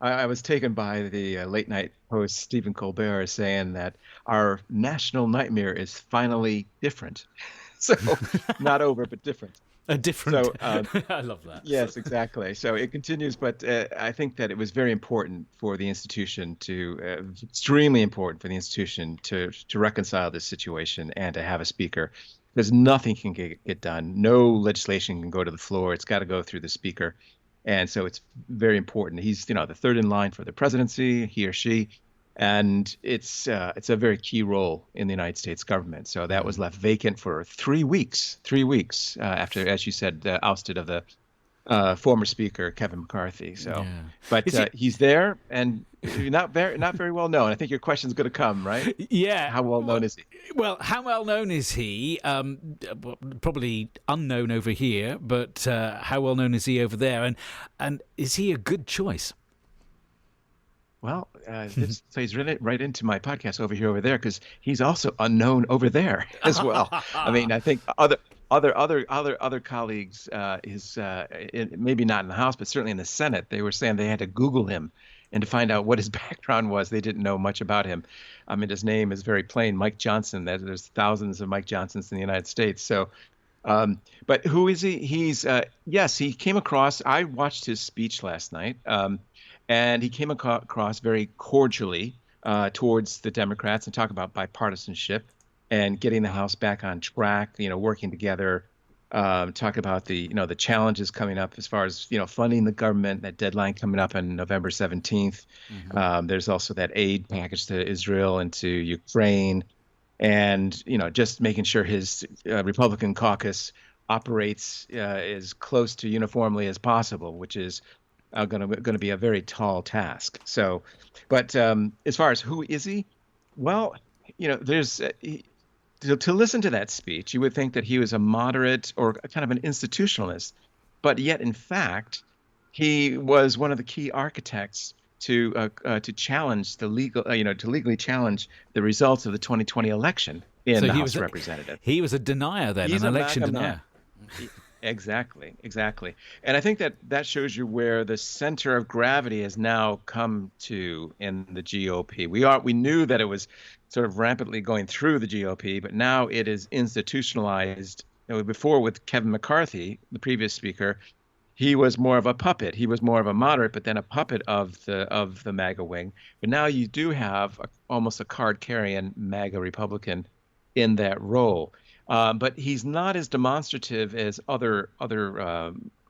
I was taken by the late night host Stephen Colbert saying that our national nightmare is finally different. So not over, but different. A different. So I love that. yes, exactly. So it continues, but I think that it was very important for the institution extremely important for the institution to reconcile this situation and to have a speaker, because nothing can get done. No legislation can go to the floor. It's got to go through the speaker, and so it's very important. He's, the third in line for the presidency, he or she, and it's a very key role in the United States government. So that was left vacant for 3 weeks. 3 weeks after, as you said, the ousted of the former Speaker Kevin McCarthy. So, Yeah. but Is it? he's there, and not very well known. I think your question's going to come, right? Yeah. How well known is he? Well, how well known is he? Probably unknown over here, but how well known is he over there? And is he a good choice? Well, this plays right into my podcast over here, over there, because he's also unknown over there as well. I mean, I think other colleagues, maybe not in the House, but certainly in the Senate, they were saying they had to Google him and to find out what his background was. They didn't know much about him. I mean, his name is very plain, Mike Johnson. There's thousands of Mike Johnsons in the United States. So, but who is he? Yes, he came across. I watched his speech last night. And he came across very cordially towards the Democrats and talk about bipartisanship and getting the House back on track, working together, talk about the challenges coming up as far as, funding the government, that deadline coming up on November 17th. There's also that aid package to Israel and to Ukraine, and, just making sure his Republican caucus operates as close to uniformly as possible, which is going to be a very tall task. So, but as far as who is he, well, there's to listen to that speech, you would think that he was a moderate or kind of an institutionalist, but yet in fact, he was one of the key architects to challenge the legal, to legally challenge the results of the 2020 election in the House of Representatives. He was a denier then, He's an a election MAGA denier. Exactly. And I think that shows you where the center of gravity has now come to in the GOP. We knew that it was sort of rampantly going through the GOP, but now it is institutionalized. Before, with Kevin McCarthy, the previous speaker, he was more of a puppet. He was more of a moderate, but then a puppet of the MAGA wing. But now you do have almost a card-carrying MAGA Republican in that role. But he's not as demonstrative as other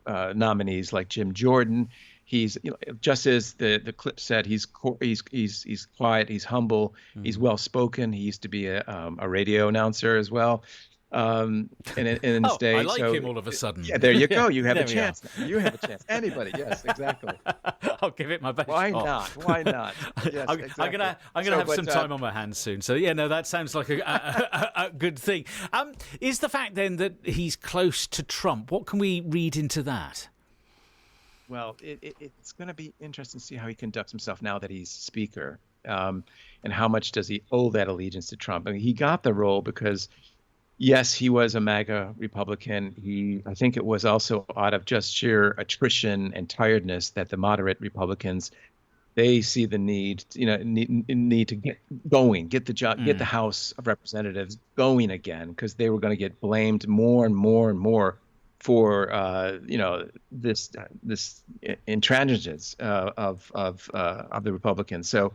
nominees like Jim Jordan. He's, just as the clip said, he's quiet, he's humble, he's well spoken. He used to be a radio announcer as well. In his day. I like him all of a sudden. Yeah, there you go. You have a chance. You have a chance. Anybody? Yes, exactly. I'll give it my best. Why shot. not? Why not? Yes, I'm exactly. gonna have some time on my hands soon. So yeah, no, that sounds like a good thing. Is the fact then that he's close to Trump? What can we read into that? Well, it's going to be interesting to see how he conducts himself now that he's speaker, and how much does he owe that allegiance to Trump? I mean, he got the role because, yes, he was a MAGA Republican. I think it was also out of just sheer attrition and tiredness that the moderate Republicans, they see the need to get going, get the House of Representatives going again, because they were going to get blamed more and more and more for this intransigence of the Republicans. So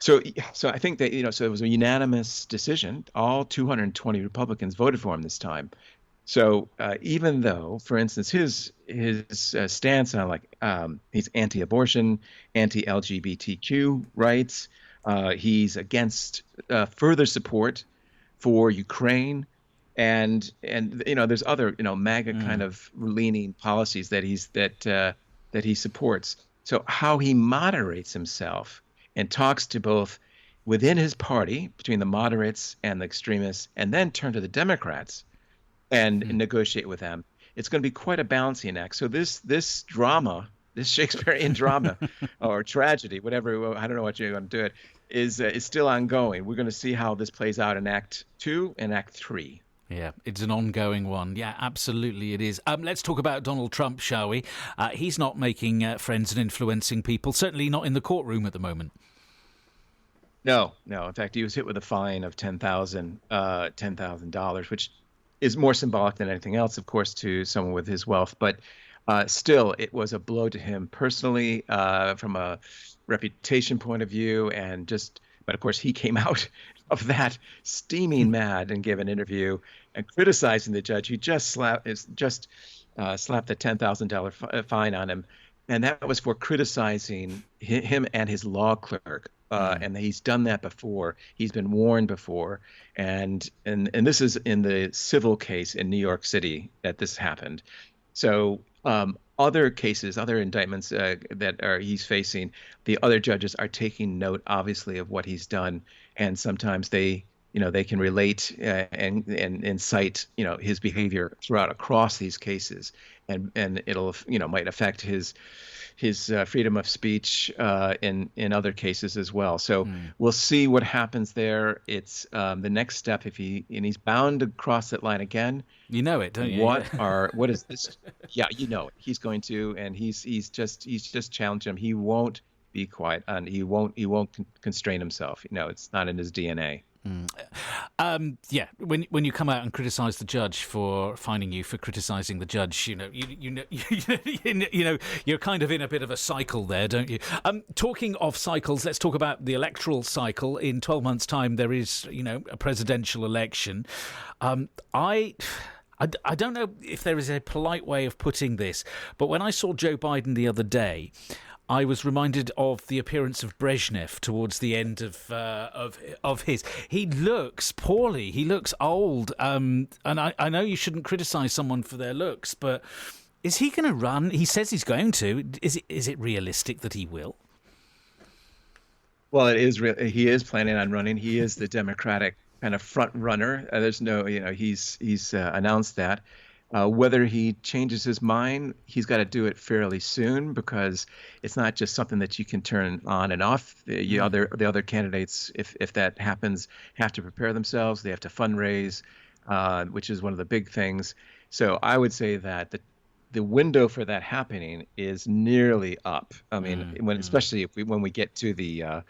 I think that, so it was a unanimous decision. All 220 Republicans voted for him this time. So even though, for instance, his stance on he's anti-abortion, anti-LGBTQ rights, he's against further support for Ukraine, and there's other MAGA kind of leaning policies that he supports. So how he moderates himself and talks to both within his party, between the moderates and the extremists, and then turn to the Democrats and negotiate with them. It's going to be quite a balancing act. So this drama, this Shakespearean drama or tragedy, whatever, I don't know what you're going to do it, is still ongoing. We're going to see how this plays out in Act 2 and Act 3. Yeah, it's an ongoing one. Yeah, absolutely it is. Let's talk about Donald Trump, shall we? He's not making friends and influencing people, certainly not in the courtroom at the moment. No, no. In fact, he was hit with a fine of $10,000, which is more symbolic than anything else, of course, to someone with his wealth. But still, it was a blow to him personally, from a reputation point of view, and just. But of course, he came out of that steaming mad and gave an interview and criticizing the judge. He just slapped the $10,000 fine on him, and that was for criticizing him and his law clerk. And he's done that before. He's been warned before, and this is in the civil case in New York City that this happened. So other cases, other indictments he's facing, the other judges are taking note, obviously, of what he's done, and sometimes they can relate and cite his behavior across these cases, and it'll might affect his freedom of speech in other cases as well. So we'll see what happens there. It's the next step he's bound to cross that line again. You know it, don't you? What is this? Yeah, you know it. He's going to, and he's just challenged him. He won't be quiet, and he won't constrain himself. It's not in his DNA. Yeah, when you come out and criticise the judge for fining you for criticising the judge, you're kind of in a bit of a cycle there, don't you? Talking of cycles, let's talk about the electoral cycle. In 12 months' time, there is a presidential election. I don't know if there is a polite way of putting this, but when I saw Joe Biden the other day, I was reminded of the appearance of Brezhnev towards the end of his. He looks poorly. He looks old. And I know you shouldn't criticise someone for their looks, but is he going to run? He says he's going to. Is it realistic that he will? Well, it is real. He is planning on running. He is the Democratic kind of front runner. There's no, he's announced that. Whether he changes his mind, he's got to do it fairly soon, because it's not just something that you can turn on and off. The other candidates, if that happens, have to prepare themselves. They have to fundraise, which is one of the big things. So I would say that the window for that happening is nearly up. I mean, especially when we get to the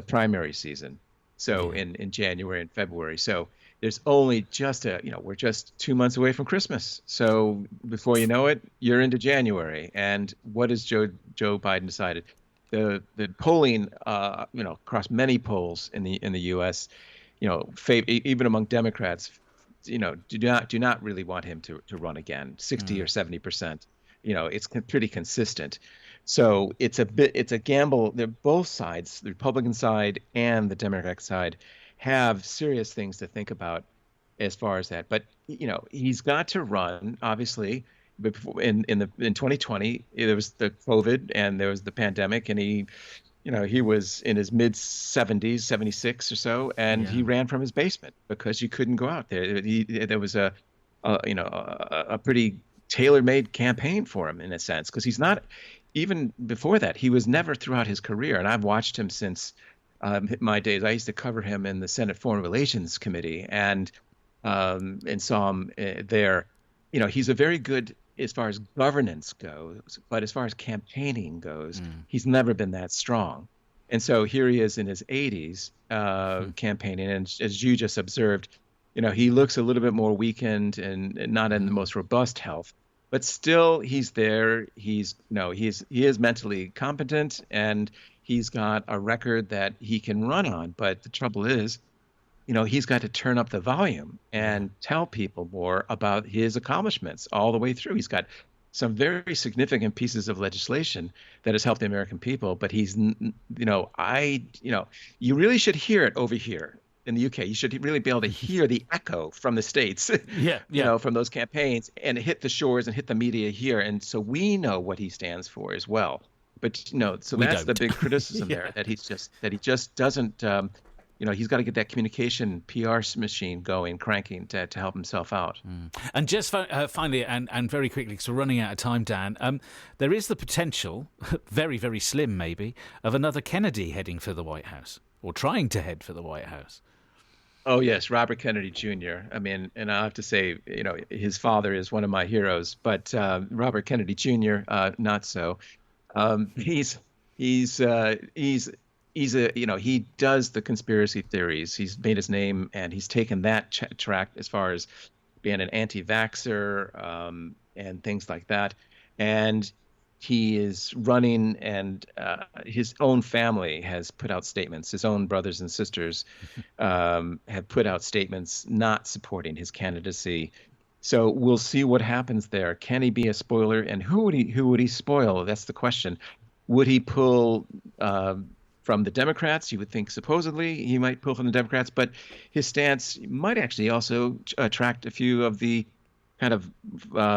primary season. So in January and February. So there's only just we're just 2 months away from Christmas. So before you know it, you're into January. And what has Joe Biden decided? The polling, across many polls in the U.S., even among Democrats, do not really want him to run again. 60 or 70%. It's pretty consistent. So it's a gamble. They're both sides, the Republican side and the Democratic side, have serious things to think about as far as that. But he's got to run. Obviously, in 2020 there was the COVID and there was the pandemic, and he was in his mid 70s, 76 or so, and he ran from his basement because you couldn't go out there. There was a pretty tailor-made campaign for him in a sense, because he's not. Even before that, he was never throughout his career, and I've watched him since my days. I used to cover him in the Senate Foreign Relations Committee, and saw him there. He's a very good as far as governance goes, but as far as campaigning goes, he's never been that strong. And so here he is in his 80s campaigning, and as you just observed, he looks a little bit more weakened and not in the most robust health. But still, he's there. He is mentally competent, and he's got a record that he can run on. But the trouble is, he's got to turn up the volume and tell people more about his accomplishments all the way through. He's got some very significant pieces of legislation that has helped the American people. But you really should hear it over here. In the UK, you should really be able to hear the echo from the States, from those campaigns, and hit the shores and hit the media here. And so we know what he stands for as well. But, so that's the big criticism there, that he just doesn't, he's got to get that communication PR machine going, cranking to help himself out. And just finally, and very quickly, because we're running out of time, Dan, there is the potential, very, very slim maybe, of another Kennedy heading for the White House, or trying to head for the White House. Oh yes, Robert Kennedy Jr. I mean, and I have to say, his father is one of my heroes, but Robert Kennedy Jr. Not so. He's a he does the conspiracy theories. He's made his name, and he's taken that track as far as being an anti-vaxxer, and things like that. And he is running, and his own family has put out statements. His own brothers and sisters have put out statements not supporting his candidacy. So we'll see what happens there. Can he be a spoiler, and who would he spoil? That's the question. Would he pull from the Democrats? You would think supposedly he might pull from the Democrats, but his stance might actually also attract a few of the kind of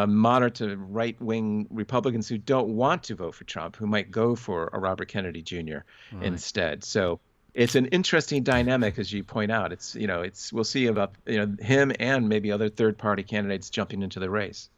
moderate to right-wing Republicans who don't want to vote for Trump, who might go for a Robert Kennedy Jr. Right. instead. So it's an interesting dynamic, as you point out. We'll see about him and maybe other third-party candidates jumping into the race.